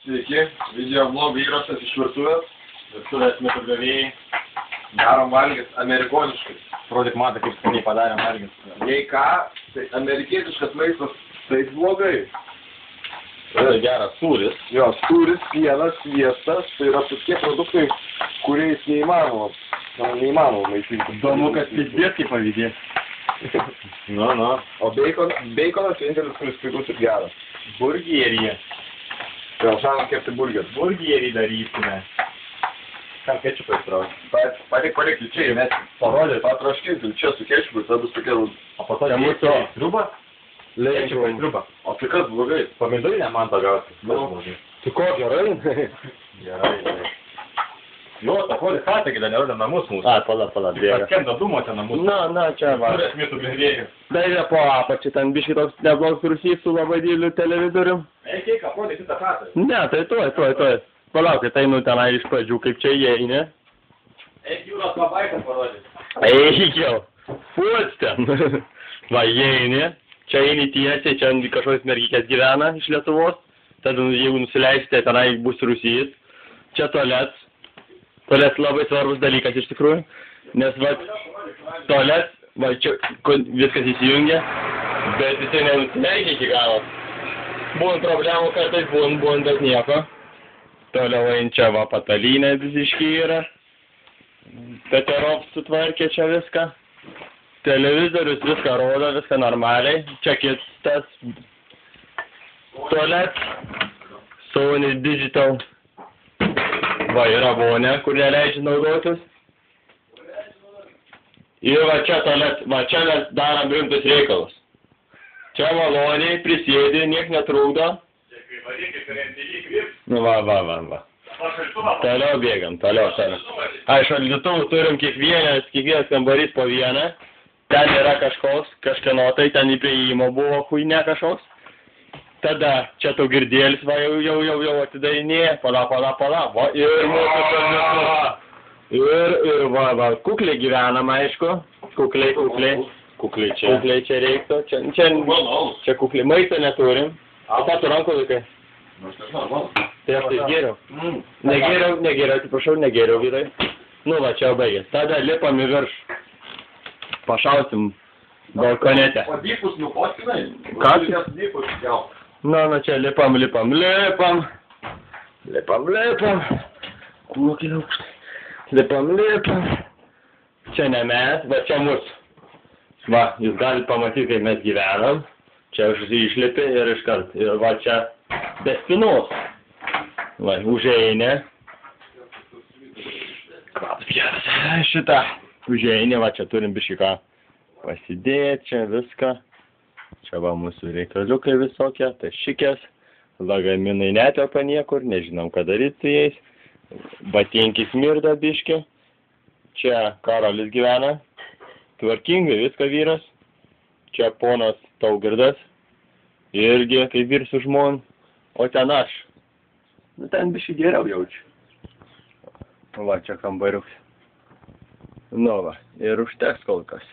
Sveiki, video vlogų įrašas iš virtuvės. Virtuvės metu gavėjai. Darom valgys amerikoniškai. Rodyk matą, kaip skaniai padarėm valgys. Jei ką, tai amerikietiškas maistas, tai blogai. Tai geras sūris. Jo, sūris, pienas, sviestas, tai yra tokie produktai, kuriais neįmanoma maitinti. Įdomu, kad pizdės kaip pavyzdės. Nu. O beikonas vienintelis, kuris pigus ir geras. Burgerį. Gal šiandien kepti burgerį. Burgerį darysime. Kam kečupą įstrauti? Pareik čia įmesti. Parodė. Patroškinti čia su kečupu, tada bus tokia... O po to mūsų triubą? Kečupą į triubą. O tai kas blogai? Pomidorinę man to gauti. Tai ko, gerai? Gerai. Nu, ta kodė katė, kai nerodė namus mūsų. A, pala, bėga. Paskenda dūmuose namus. Na, čia va. Turės mėtų blėdėjų. Dar po apačią, ten biškai toks neblogs rusys su labai dideliu televizorium. Eik, aprodė kitą katę. Ne, tai tuoj. Palaukit, einu tenai iš pradžių, kaip čia įeini. Eik, jūros pabaitą parodė. Eik jau, fuots ten. Va, įeini, čia eini tiesiai, čia kažkokios mergikės gyvena iš Lietuvos. Tada, jeigu nusileisite, tenai bus rusys. Čia tualet. Tualet labai svarbus dalykas iš tikrųjų. Nes, va, tualet, va, čia viskas įsijungia, bet jisai nenusileidžia iki galo. Būna problemų kartais, būna bet nieko. Toliau eini čia, va, patalynė visiškai yra. Peterov sutvarkė čia viską. Televizorius viską rodo, viską normaliai. Čia kitas tualet. Sony Digital. Va, yra vonė, kur neleidžia naudotis. Ir va, čia tualet, va, čia mes darom rimtus reikalus. Čia maloniai prisėdi, niek netrukdo. Nu, va. Toliau bėgam, toliau. Ai, šaldytuvų turim kiekvienas kambarys po vieną. Ten yra kažkieno tai, ten į prieimo buvo huinė kažkoks. Tada čia tau girdėlis, va, jau atidarinėja, pala, va, ir mūsų šaldytuvas. Ir va, kukliai gyvenam, aišku. Kukliai čia reiktų. Čia kukliai maisto neturim. O ką tu rankų laikai? Tai aš tai geriau. Negeriau, atsiprašau, negeriau vyrai. Nu va, čia baigės. Tada lipam į viršų. Pašausim balkonete. O dypus nupotkinai? Kas? Dypus, jau. Na, čia lipam. Kuokį aukštai. Lipam. Čia ne mes, bet čia mūsų. Va, jūs galite pamatyti, kaip mes gyvenam. Čia aš išlipi ir iškart. Ir va, čia be spinos. Va, užeinė. Kvapas geras. Šitą. Užeinė, va, čia turim biškiką pasidėti, čia viską. Čia va, mūsų reikaliukai visokie, tai šikės. Lagaminai netelpa niekur, nežinom, ką daryti su jais. Batinkis mirda biški. Čia Karolis gyvena. Tvarkingai viską vyras. Čia ponas Taugirdas. Irgi kaip vyr su žmon. O ten aš. Nu, ten biškai geriau jaučiu. Va, čia kambariuks. Nu va, ir užteks kol kas.